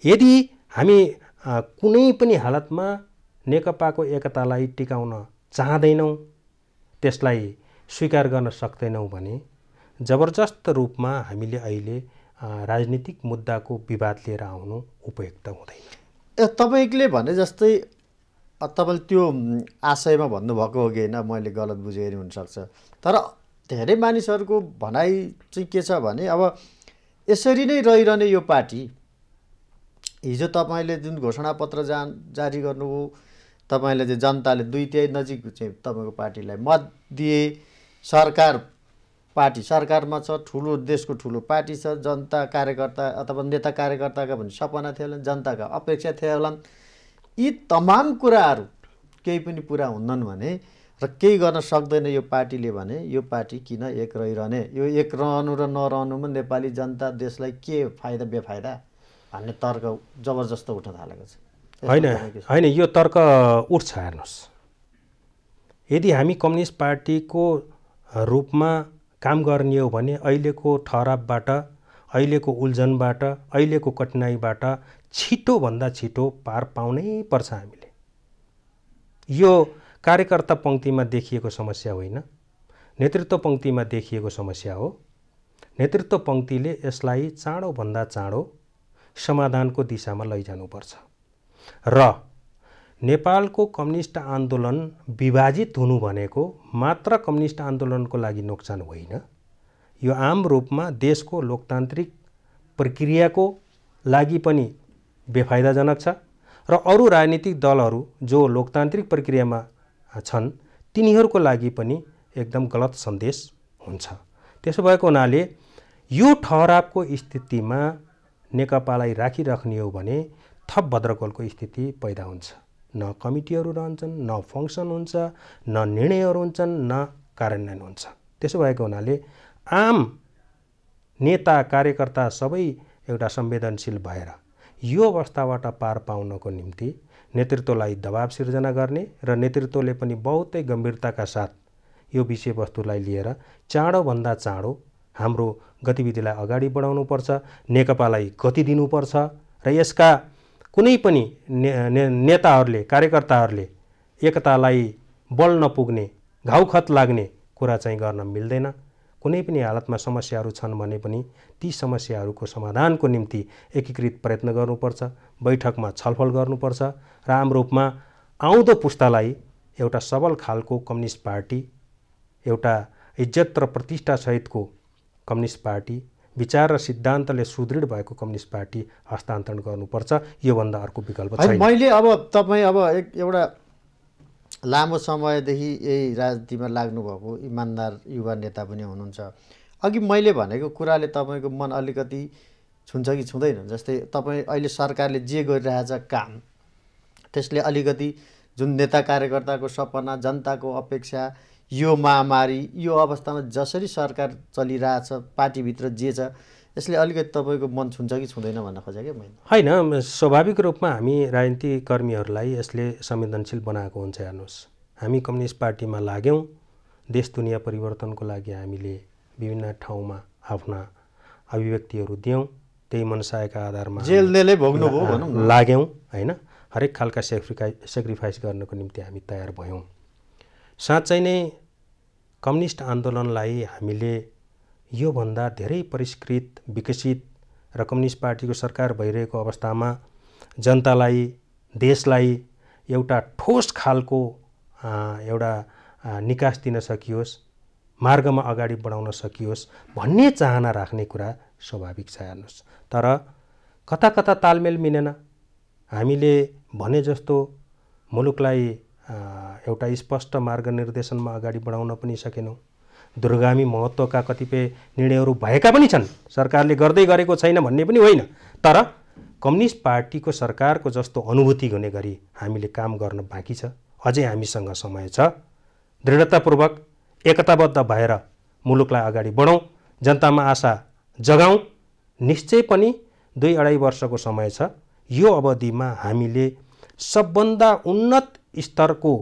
Speaker 2: यदि हामी कुनै पनि हालतमा नेकपाको एकतालाई टिकाउन चाहँदैनौँ, त्यसलाई स्वीकार गर्न सक्दैनौँ भने जबरजस्त रूपमा हामीले अहिले राजनीतिक मुद्दाको विवाद लिएर आउनु उपयुक्त हुँदैन।
Speaker 1: तपाईँले भने जस्तै तपाईँले त्यो आशयमा भन्नुभएको हो कि होइन, मैले गलत बुझेर हुनसक्छ। तर धेरै मानिसहरूको भनाइ चाहिँ के छ भने अब यसरी नै रहिरहने यो पार्टी, हिजो तपाईँले जुन घोषणापत्र जारी गर्नुभयो, तपाईँले चाहिँ जनताले 2/3 नजिक चाहिँ तपाईँको पार्टीलाई मत दिए, पार्टी सरकारमा छ, ठुलो देशको ठुलो पार्टी छ, जनता कार्यकर्ता अथवा नेता कार्यकर्ताका पनि सपना थियो होला, जनताका अपेक्षा थियो होला। यी तमाम कुराहरू केही पनि पुरा हुन्नन् भने र केही गर्न सक्दैन यो पार्टीले भने यो पार्टी किन एक रहिरहने, यो एक रहनु र नरहनुमा नेपाली जनता देशलाई के फाइदा बेफाइदा भन्ने तर्क जबरजस्त उठ्न थालेको छ।
Speaker 2: होइन, यो तर्क उठ्छ। हेर्नुहोस्, यदि हामी कम्युनिस्ट पार्टीको रूपमा काम गर्ने हो भने अहिलेको ठहरावबाट, अहिलेको उल्झनबाट, अहिलेको कठिनाइबाट छिटोभन्दा छिटो पार पाउनै पर्छ हामीले। यो कार्यकर्ता पङ्क्तिमा देखिएको समस्या होइन, नेतृत्व पङ्क्तिमा देखिएको समस्या हो। नेतृत्व पङ्क्तिले यसलाई चाँडोभन्दा चाँडो समाधानको दिशामा लैजानुपर्छ र नेपालको कम्युनिस्ट आन्दोलन विभाजित हुनु भनेको मात्र कम्युनिस्ट आन्दोलनको लागि नोक्सान होइन, यो आम रूपमा देशको लोकतान्त्रिक प्रक्रियाको लागि पनि बेफाइदाजनक छ र अरू राजनीतिक दलहरू जो लोकतान्त्रिक प्रक्रियामा छन् तिनीहरूको लागि पनि एकदम गलत सन्देश हुन्छ। त्यसो भएको हुनाले यो ठहरावको स्थितिमा नेकपालाई राखिराख्ने हो भने थप भद्रकोलको स्थिति पैदा हुन्छ। न कमिटीहरू रहन्छन्, न फङ्सन हुन्छ, न निर्णयहरू हुन्छन्, न कार्यान्वयन हुन्छ। त्यसो भएको हुनाले आम नेता कार्यकर्ता सबै एउटा संवेदनशील भएर यो अवस्थाबाट पार पाउनको निम्ति नेतृत्वलाई दबाब सिर्जना गर्ने र नेतृत्वले पनि बहुतै गम्भीरताका साथ यो विषयवस्तुलाई लिएर चाँडोभन्दा चाँडो हाम्रो गतिविधिलाई अगाडि बढाउनुपर्छ, नेकपालाई गति दिनुपर्छ र यसका कुनै पनि नेताहरूले, कार्यकर्ताहरूले एकतालाई बल नपुग्ने, घाउखत लाग्ने कुरा चाहिँ गर्न मिल्दैन। कुनै पनि हालतमा समस्याहरू छन् भने पनि ती समस्याहरूको समाधानको निम्ति एकीकृत प्रयत्न गर्नुपर्छ, बैठकमा छलफल गर्नुपर्छ र आम रूपमा आउँदो पुस्तालाई एउटा सबल खालको कम्युनिस्ट पार्टी, एउटा इज्जत र प्रतिष्ठा सहितको कम्युनिस्ट पार्टी, विचार र सिद्धान्तले सुदृढ भएको कम्युनिस्ट पार्टी हस्तान्तरण गर्नुपर्छ। योभन्दा अर्को विकल्प छैन।
Speaker 1: मैले अब तपाईँ एउटा लामो समयदेखि यही राजनीतिमा लाग्नुभएको इमान्दार युवा नेता पनि हुनुहुन्छ। अघि मैले भनेको कुराले तपाईँको मन अलिकति छुन्छ कि छुँदैन? जस्तै तपाईँ अहिले सरकारले जे गरिरहेछ काम, त्यसले अलिकति जुन नेता कार्यकर्ताको सपना, जनताको अपेक्षा, यो महामारी, यो अवस्थामा जसरी सरकार चलिरहेछ, पार्टीभित्र जे छ, यसले अलिकति तपाईँको मन छुन्छ कि छुँदैन भन्न खोजेँ मैले।
Speaker 2: होइन, स्वाभाविक रूपमा हामी राजनीतिक कर्मीहरूलाई यसले संवेदनशील बनाएको हुन्छ। हेर्नुहोस्, हामी कम्युनिस्ट पार्टीमा लाग्यौँ, देश दुनियाँ परिवर्तनको लागि हामीले विभिन्न ठाउँमा आफ्ना अभिव्यक्तिहरू दियौँ, त्यही मनसायका आधारमा
Speaker 1: जेलले भोग्नुभयो भनौँ न,
Speaker 2: लाग्यौँ होइन। हरेक खालका सेक्रिफाइस गर्नको निम्ति हामी तयार भयौँ। साँच्चै नै कम्युनिस्ट आन्दोलनलाई हामीले योभन्दा धेरै परिष्कृत, विकसित र कम्युनिस्ट पार्टीको सरकार भइरहेको अवस्थामा जनतालाई, देशलाई एउटा ठोस खालको एउटा निकास दिन सकियोस्, मार्गमा अगाडि बढाउन सकियोस् भन्ने चाहना राख्ने कुरा स्वाभाविक छ। हेर्नुहोस्, तर कता कता तालमेल मिलेन। हामीले भने जस्तो मुलुकलाई एउटा स्पष्ट मार्ग निर्देशनमा अगाडि बढाउन पनि सकेनौँ। दूरगामी महत्त्वका कतिपय निर्णयहरू भएका पनि छन्, सरकारले गर्दै गरेको छैन भन्ने पनि होइन। तर कम्युनिस्ट पार्टीको सरकारको जस्तो अनुभूति हुने गरी हामीले काम गर्न बाँकी छ। अझै हामीसँग समय छ। दृढतापूर्वक एकताबद्ध भएर मुलुकलाई अगाडि बढाउँ, जनतामा आशा जगाउँ। निश्चय पनि 2-2.5 वर्षको समय छ। यो अवधिमा हामीले सबभन्दा उन्नत स्तरको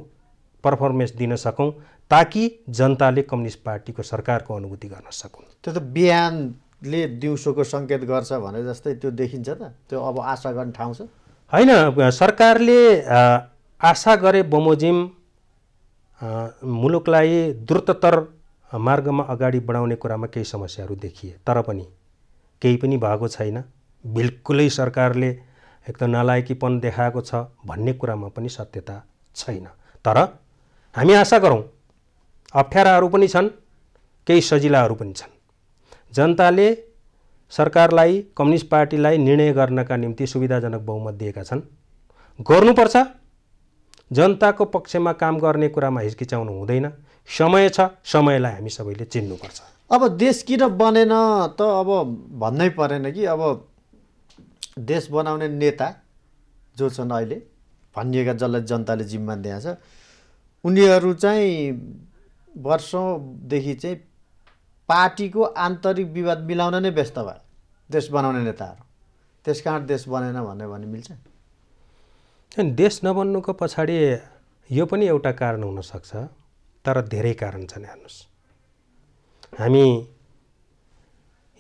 Speaker 2: पर्फर्मेन्स दिन सकौँ ताकि जनताले कम्युनिस्ट पार्टीको सरकारको अनुभूति गर्न सकुन्।
Speaker 1: त्यो त बिहानले दिउँसोको सङ्केत गर्छ भने जस्तै त्यो देखिन्छ त? त्यो अब आशा गर्ने ठाउँ छ?
Speaker 2: होइन, सरकारले आशा गरे बमोजिम मुलुकलाई द्रुततर मार्गमा अगाडि बढाउने कुरामा केही समस्याहरू देखिए, तर पनि केही पनि भएको छैन। बिल्कुलै सरकारले एक त नालायकीपन देखाएको छ भन्ने कुरामा पनि सत्यता छैन। तर हामी आशा गरौँ, अप्ठ्याराहरू पनि छन्, केही सजिलाहरू पनि छन्। जनताले सरकारलाई, कम्युनिस्ट पार्टीलाई निर्णय गर्नका निम्ति सुविधाजनक बहुमत दिएका छन्। गर्नुपर्छ। जनताको पक्षमा काम गर्ने कुरामा हिचकिचाउनु हुँदैन। समय छ, समयलाई हामी सबैले चिन्नुपर्छ।
Speaker 1: अब देश किन बनेन त अब भन्नै परेन कि? अब देश बनाउने नेता जो छन् अहिले भनिएका, जसलाई जनताले जिम्मा दिएको छ, उनीहरू चाहिँ वर्षौँदेखि चाहिँ पार्टीको आन्तरिक विवाद मिलाउन नै व्यस्त भए देश बनाउने नेताहरू। त्यस कारण देश बनेन भन्ने भने मिल्छ?
Speaker 2: देश नबन्नुको पछाडि यो पनि एउटा कारण हुनसक्छ, तर धेरै कारण छन्। हेर्नुहोस्, हामी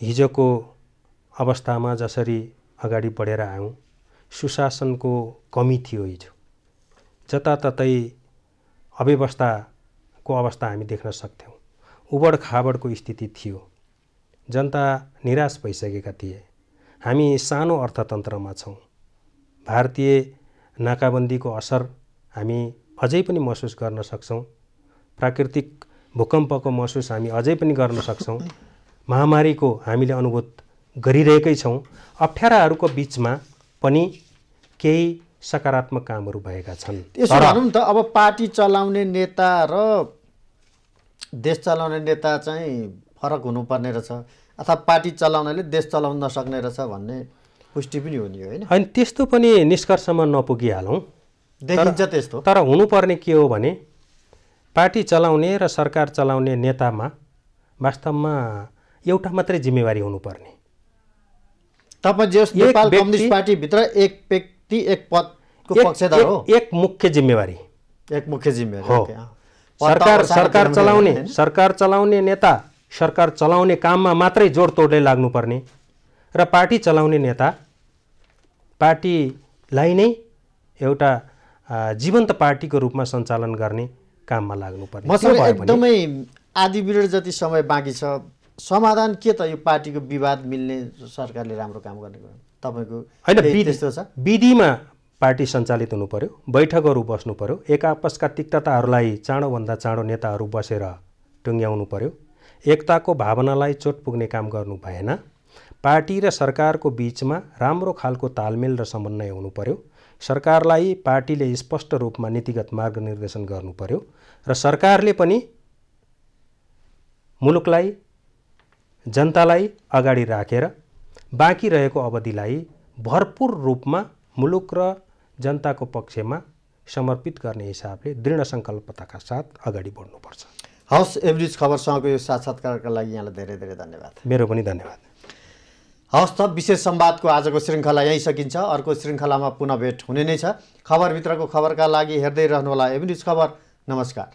Speaker 2: हिजोको अवस्थामा जसरी अगाडि बढेर आयौँ, सुशासनको कमी थियो हिजो। जताततै अव्यवस्थाको अवस्था हामी देख्न सक्थ्यौँ। उबड खाबडको स्थिति थियो। जनता निराश भइसकेका थिए। हामी सानो अर्थतन्त्रमा छौँ। भारतीय नाकाबन्दीको असर हामी अझै पनि महसुस गर्न सक्छौँ। प्राकृतिक भूकम्पको महसुस हामी अझै पनि गर्न सक्छौँ। महामारीको हामीले अनुभूत गरिरहेकै छौँ। अप्ठ्याराहरूको बिचमा पनि केही सकारात्मक कामहरू भएका छन्।
Speaker 1: यसो भनौँ त, अब पार्टी चलाउने नेता र देश चलाउने नेता चाहिँ फरक हुनुपर्ने रहेछ, अथवा पार्टी चलाउनेले देश चलाउन नसक्ने रहेछ भन्ने पुष्टि पनि हो नि, होइन?
Speaker 2: होइन, त्यस्तो पनि निष्कर्षमा नपुगिहालौँ।
Speaker 1: देखिन्छ त्यस्तो।
Speaker 2: तर हुनुपर्ने के हो भने पार्टी चलाउने र सरकार चलाउने नेतामा वास्तवमा एउटा मात्रै जिम्मेवारी हुनुपर्ने।
Speaker 1: तपाईँ जस नेपाल कम्युनिस्ट पार्टीभित्र एक व्यक्ति एक पदको पक्षधर हो।
Speaker 2: एक मुख्य जिम्मेवारी।
Speaker 1: एक मुख्य जिम्मेवारी
Speaker 2: हो। सरकार चलाउने नेता सरकार चलाउने काममा मात्रै जोडतोडले लाग्नुपर्ने र पार्टी चलाउने नेता पार्टीलाई नै एउटा जीवन्त पार्टीको रूपमा सञ्चालन गर्ने काममा लाग्नुपर्ने।
Speaker 1: मसँग एकदमै आधी मिनट जति समय बाँकी छ। समाधान के त? यो पार्टीको विवाद मिल्ने, सरकारले राम्रो काम गर्ने तपाईँको
Speaker 2: होइन,
Speaker 1: त्यस्तो छ?
Speaker 2: विधिमा पार्टी सञ्चालित हुनु पर्यो, बैठकहरू बस्नु पर्यो, एक आपसका तिक्तताहरूलाई चाँडोभन्दा चाँडो नेताहरू बसेर टुङ्ग्याउनु पर्यो, एकताको भावनालाई चोट पुग्ने काम गर्नु भएन। पार्टी र सरकारको बीचमा राम्रो खालको तालमेल र समन्वय हुनु पर्यो। सरकारलाई पार्टीले स्पष्ट रूपमा नीतिगत मार्गनिर्देशन गर्नु पर्यो र सरकारले पनि मुलुकलाई, जनतालाई अगाडि राखेर बाँकी रहेको अवधिलाई भरपूर रूपमा मुलुक र जनताको पक्षमा समर्पित गर्ने हिसाबले दृढ सङ्कल्पताका साथ अगाडि बढ्नुपर्छ।
Speaker 1: हवस्, एभरेज खबरसँगको यो साक्षात्कारका लागि यहाँलाई धेरै धेरै धन्यवाद।
Speaker 2: मेरो पनि धन्यवाद।
Speaker 1: हवस् त, विशेष संवादको आजको श्रृङ्खला यहीँ सकिन्छ। अर्को श्रृङ्खलामा पुनः भेट हुने नै छ। खबरभित्रको खबरका लागि हेर्दै रहनुहोला एभरेज खबर। नमस्कार।